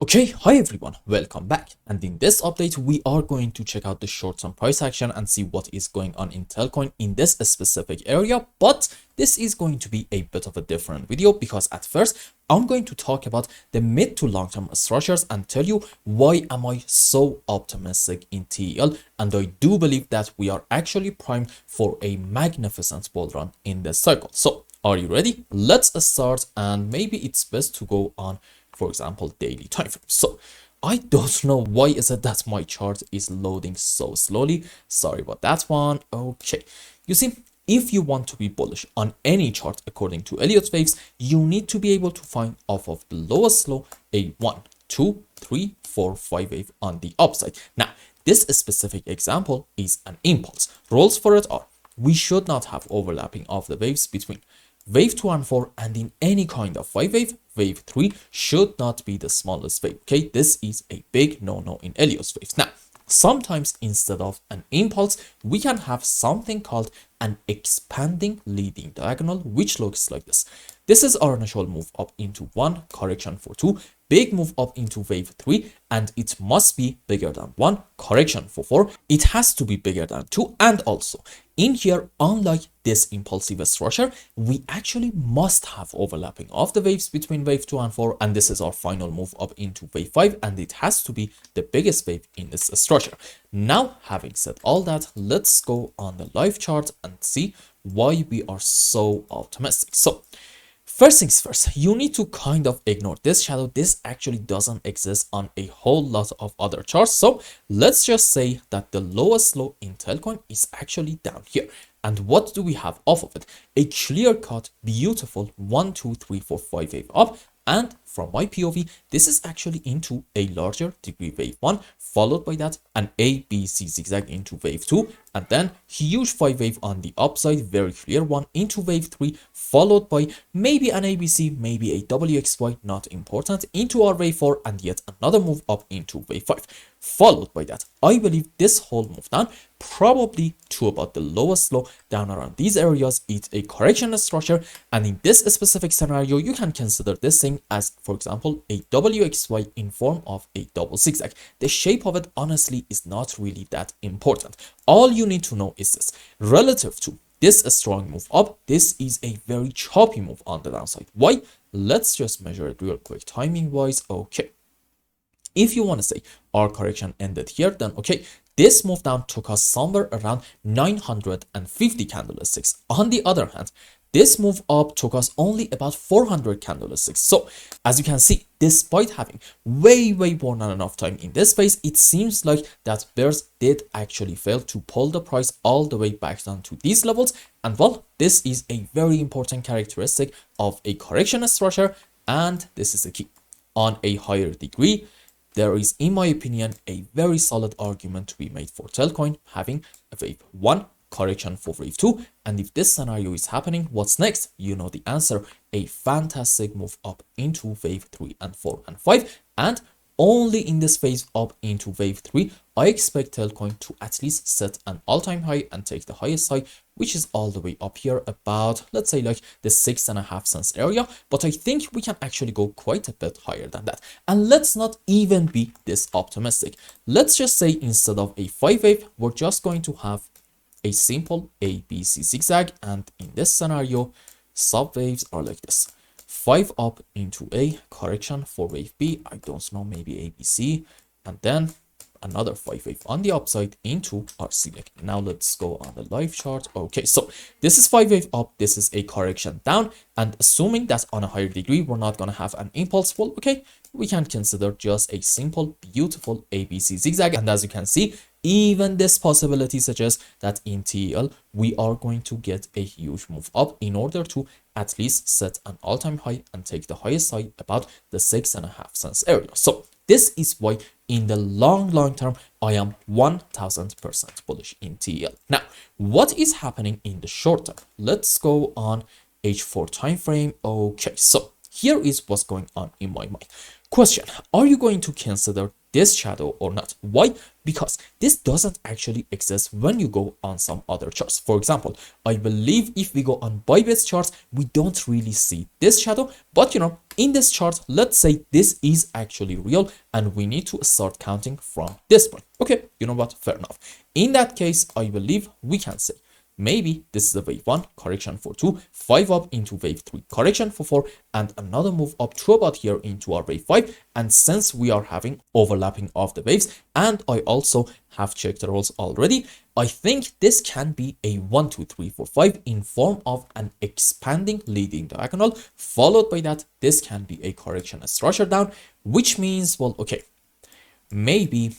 Okay, hi everyone, welcome back. And in this update, we are going to check out the short-term price action and see what is going on in Telcoin in this specific area. But this is going to be a bit of a different video because at first, I'm going to talk about the mid to long-term structures and tell you why am I so optimistic in TEL. And I do believe that we are actually primed for a magnificent bull run in this cycle. So are you ready? Let's start, and maybe it's best to go on, for example, daily time frame. So I don't know why is it that my chart is loading so slowly. Sorry about that one. Okay, you see, if you want to be bullish on any chart according to Elliot waves, you need to be able to find off of the lowest low a 1, 2, 3, 4, 5 wave on the upside. Now this specific example is an impulse. Rules for it are: we should not have overlapping of the waves between wave 2 and 4, and in any kind of 5 wave, wave 3 should not be the smallest wave. Okay, this is a big no-no in Elliot's waves. Now, sometimes instead of an impulse, we can have something called an expanding leading diagonal, which looks like this. This is our initial move up into 1, correction for 2, big move up into wave 3, and it must be bigger than 1, correction for 4. It has to be bigger than 2, and also in here, unlike this impulsive structure, we actually must have overlapping of the waves between wave 2 and 4, and this is our final move up into wave 5, and it has to be the biggest wave in this structure. Now, having said all that, let's go on the live chart and see why we are so optimistic. So first things first, you need to kind of ignore this shadow. This actually doesn't exist on a whole lot of other charts. So let's just say that the lowest low in Telcoin is actually down here. And what do we have off of it? A clear-cut, beautiful 1, 2, 3, 4, 5 wave up. And from my POV, this is actually into a larger degree wave 1, followed by that an ABC zigzag into wave 2, and then huge 5 wave on the upside, very clear one, into wave 3, followed by maybe an ABC, maybe a WXY, not important, into our wave 4, and yet another move up into wave 5. Followed by that, I believe this whole move down, probably to about the lowest low down around these areas, it's a correction structure, and in this specific scenario, you can consider this thing as, for example, a WXY in form of a double zigzag. The shape of it honestly is not really that important. All you need to know is this: relative to this strong move up, this is a very choppy move on the downside. Why? Let's just measure it real quick timing wise. Okay, if you want to say our correction ended here, then okay, this move down took us somewhere around 950 candlesticks. On the other hand, this move up took us only about 400 candlesticks. So as you can see, despite having way more than enough time in this phase, it seems like that bears did actually fail to pull the price all the way back down to these levels. And well, this is a very important characteristic of a correction structure, and this is the key. On a higher degree, there is, in my opinion, a very solid argument to be made for Telcoin having a wave 1, correction for wave 2, and if this scenario is happening, what's next? You know the answer: a fantastic move up into wave 3 and 4 and 5, and only in this phase up into wave 3, I expect Telcoin to at least set an all-time high and take the highest high, which is all the way up here about, let's say, like the 6.5 cents area. But I think we can actually go quite a bit higher than that. And let's not even be this optimistic. Let's just say instead of a 5 wave, we're just going to have a simple ABC zigzag, and in this scenario, sub waves are like this: 5 up into A, correction for wave B, I don't know, maybe ABC, and then another 5 wave on the upside into our ceiling. Now let's go on the live chart. Okay, so this is 5 wave up, this is a correction down, and assuming that on a higher degree we're not going to have an impulse, well, okay, we can consider just a simple beautiful ABC zigzag. And as you can see, even this possibility suggests that in TEL we are going to get a huge move up in order to at least set an all-time high and take the highest high about the 6.5 cents area. So this is why in the long term I am 1000% bullish in TEL. Now, what is happening in the short term? Let's go on H4 time frame. Okay, so here is what's going on in my mind. Question: are you going to consider this shadow or not? Why? because this doesn't actually exist when you go on some other charts. For example, I believe if we go on Bybit's charts, we don't really see this shadow, but in this chart, let's say this is actually real and we need to start counting from this point. Okay, you know what? Fair enough. In that case, I believe we can say maybe this is a wave 1, correction for 2, 5 up into wave 3, correction for 4, and another move up to about here into our wave 5. And since we are having overlapping of the waves, and I also have checked the rolls already, I think this can be a 1, 2, 3, 4, 5 in form of an expanding leading diagonal. Followed by that, this can be a correction structure down, which means, well, okay, maybe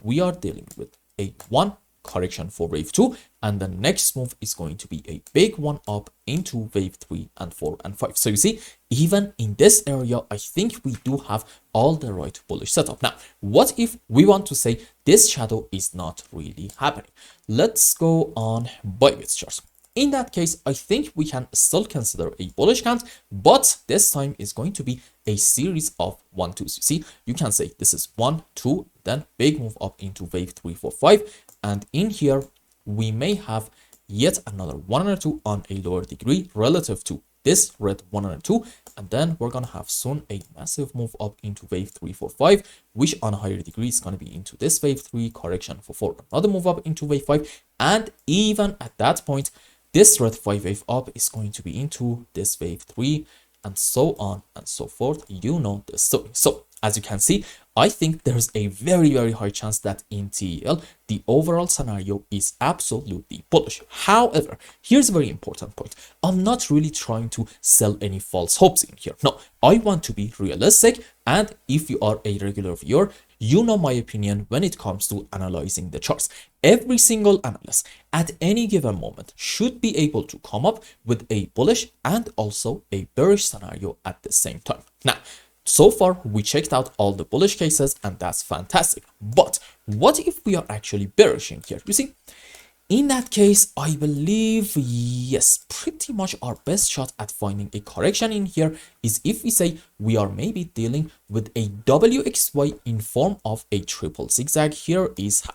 we are dealing with a 1 correction for wave 2, and the next move is going to be a big one up into wave 3 and 4 and 5. So you see, even in this area, I think we do have all the right bullish setup. Now, what if we want to say this shadow is not really happening? Let's go on Bybit's chart. In that case, I think we can still consider a bullish count, but this time is going to be a series of 1, 2s. You see, you can say this is 1, 2, then big move up into wave 3, 4, 5. And in here, we may have yet another 1 or 2 on a lower degree relative to this red 1 or 2. And then we're going to have soon a massive move up into wave 3, 4, 5, which on a higher degree is going to be into this wave 3, correction for 4, another move up into wave 5. And even at that point, this red 5 wave up is going to be into this wave 3, and so on and so forth. You know the story. So as you can see, I think there's a very, very high chance that in TEL, the overall scenario is absolutely bullish. However, here's a very important point. I'm not really trying to sell any false hopes in here. No, I want to be realistic. And if you are a regular viewer, you know my opinion when it comes to analyzing the charts. Every single analyst at any given moment should be able to come up with a bullish and also a bearish scenario at the same time. Now, so far, we checked out all the bullish cases, and that's fantastic. But what if we are actually bearish in here? You see, in that case, I believe, yes, pretty much our best shot at finding a correction in here is if we say we are maybe dealing with a WXY in form of a triple zigzag. Here is how.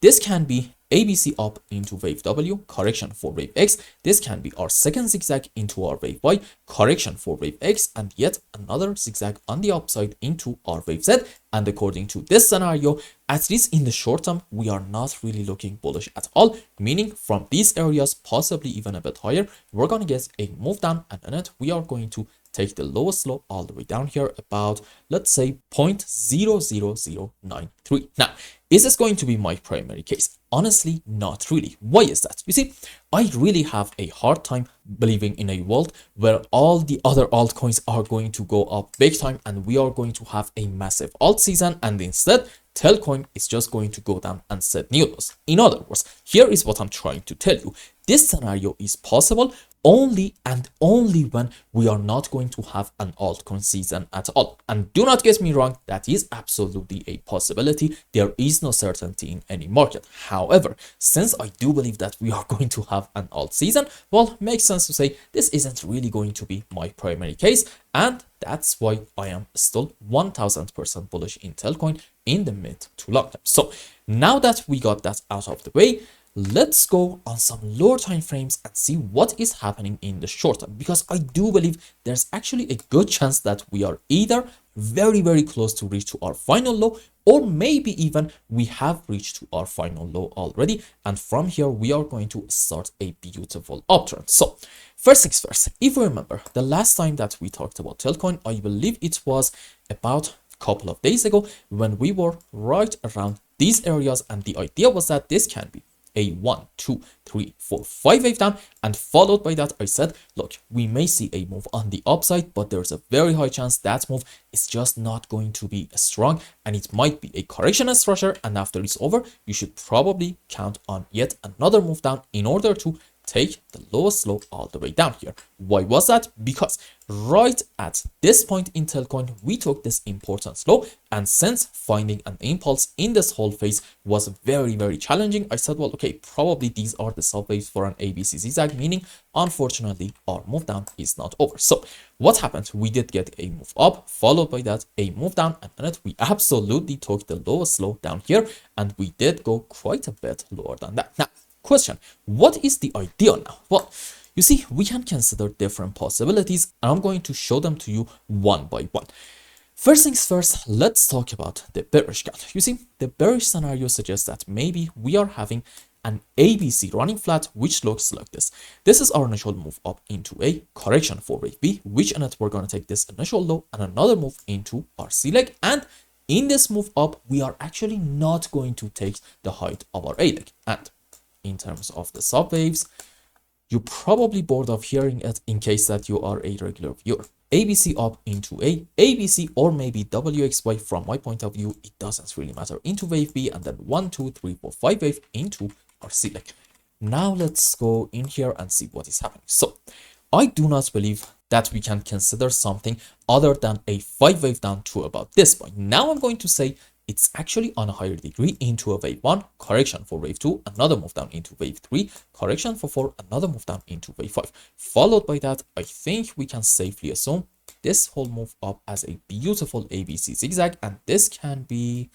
This can be ABC up into wave W, correction for wave X. This can be our second zigzag into our wave Y, correction for wave X, and yet another zigzag on the upside into our wave Z. And according to this scenario, at least in the short term, we are not really looking bullish at all, meaning from these areas, possibly even a bit higher, we're going to get a move down, and in it, we are going to take the lowest low all the way down here about, let's say, 0.00093. Now, is this going to be my primary case? Honestly, not really. Why is that? You see, I really have a hard time believing in a world where all the other altcoins are going to go up big time and we are going to have a massive alt season, and instead, Telcoin is just going to go down and set new lows. In other words, here is what I'm trying to tell you. This scenario is possible only and only when we are not going to have an altcoin season at all. And do not get me wrong, that is absolutely a possibility. There is no certainty in any market. However, since I do believe that we are going to have an alt season, well, makes sense to say this isn't really going to be my primary case. And that's why I am still 1000% bullish in Telcoin in the mid to long term. So now that we got that out of the way, let's go on some lower time frames and see what is happening in the short term, because I do believe there's actually a good chance that we are either very, very close to reach to our final low, or maybe even we have reached to our final low already, and from here we are going to start a beautiful uptrend. So first things first, if you remember the last time that we talked about Telcoin, I believe it was about a couple of days ago when we were right around these areas, and the idea was that this can be a 1, 2, 3, 4, 5 wave down, and followed by that I said, look, we may see a move on the upside, but there's a very high chance that move is just not going to be as strong, and it might be a correction structure, and after it's over, you should probably count on yet another move down in order to take the lowest low all the way down here. Why was that? Because right at this point in Telcoin, we took this important low, and since finding an impulse in this whole phase was very, very challenging, I said, well, okay, probably these are the subwaves for an ABC zigzag, meaning unfortunately our move down is not over. So what happened? We did get a move up, followed by that a move down, and then we absolutely took the lowest low down here, and we did go quite a bit lower than that. Now, question, what is the idea now? Well, you see, we can consider different possibilities, and I'm going to show them to you one by one. First things first, let's talk about the bearish candle. You see, the bearish scenario suggests that maybe we are having an ABC running flat, which looks like this. This is our initial move up into a correction for wave B, which in it we're going to take this initial low and another move into our C leg. And in this move up, we are actually not going to take the height of our A leg. And in terms of the subwaves, you're probably bored of hearing it in case that you are a regular viewer. ABC up into A, ABC or maybe WXY from my point of view, it doesn't really matter, into wave B, and then 1, 2, 3, 4, 5 wave into our C leg. Now let's go in here and see what is happening. So I do not believe that we can consider something other than a 5 wave down to about this point. Now I'm going to say it's actually on a higher degree into a wave 1, correction for wave 2, another move down into wave 3, correction for 4, another move down into wave 5. Followed by that, I think we can safely assume this whole move up as a beautiful ABC zigzag, and this can be,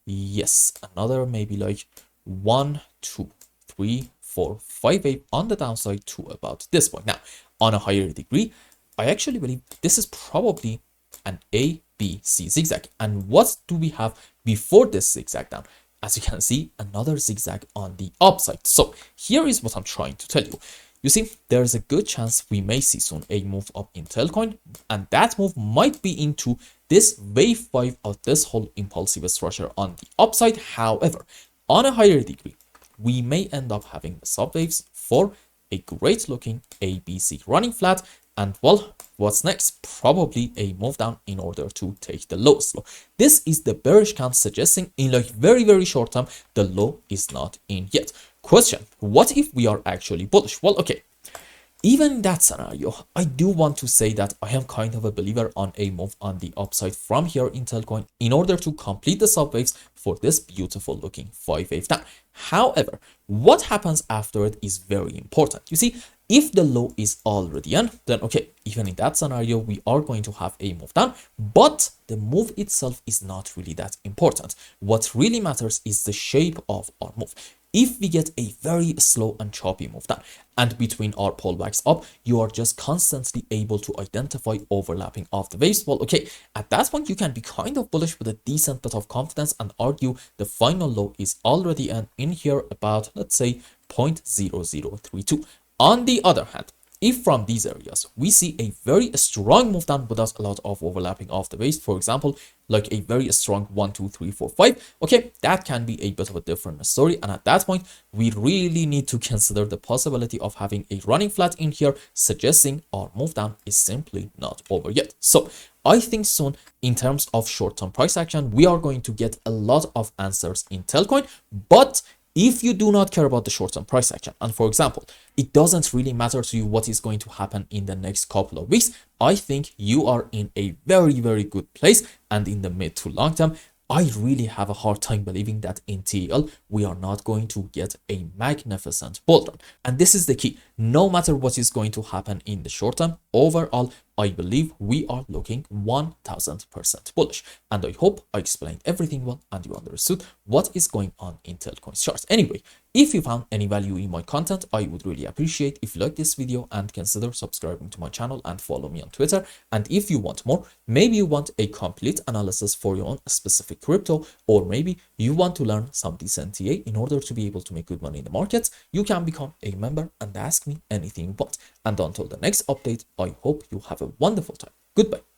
yes, another maybe like 1, 2, 3, 4, 5 wave on the downside to about this point. Now, on a higher degree, I actually believe this is probably an ABC zigzag. And what do we have before this zigzag down? As you can see, another zigzag on the upside. So here is what I'm trying to tell you. You see, there's a good chance we may see soon a move up in Telcoin, and that move might be into this wave 5 of this whole impulsive structure on the upside. However, on a higher degree, we may end up having the subwaves for a great looking ABC running flat. And well, what's next? Probably a move down in order to take the lowest low. This is the bearish camp suggesting in like very, very short term, the low is not in yet. Question, what if we are actually bullish? Well, okay, even in that scenario, I do want to say that I am kind of a believer on a move on the upside from here in Telcoin in order to complete the subwaves for this beautiful looking 5 wave down. However, what happens after it is very important. You see, if the low is already in, then okay, even in that scenario, we are going to have a move down, but the move itself is not really that important. What really matters is the shape of our move. If we get a very slow and choppy move down, and between our pullbacks up, you are just constantly able to identify overlapping of the waves, well, okay, at that point, you can be kind of bullish with a decent bit of confidence and argue the final low is already in here about, let's say, 0.0032. On the other hand, if from these areas we see a very strong move down without a lot of overlapping of the waves, for example, like a very strong 1, 2, 3, 4, 5, okay, that can be a bit of a different story. And at that point, we really need to consider the possibility of having a running flat in here, suggesting our move down is simply not over yet. So I think soon, in terms of short-term price action, we are going to get a lot of answers in Telcoin. But if you do not care about the short-term price action, and for example, it doesn't really matter to you what is going to happen in the next couple of weeks, I think you are in a very, very good place. And in the mid to long term, I really have a hard time believing that in TL, we are not going to get a magnificent bull run. And this is the key. No matter what is going to happen in the short term, overall, I believe we are looking 1000% bullish. And I hope I explained everything well and you understood what is going on in Telcoin's charts. Anyway, if you found any value in my content, I would really appreciate if you like this video and consider subscribing to my channel and follow me on Twitter. And if you want more, maybe you want a complete analysis for your own specific crypto, or maybe you want to learn some decent TA in order to be able to make good money in the markets, you can become a member and ask me anything you want. And until the next update, I hope you have a wonderful time. Goodbye.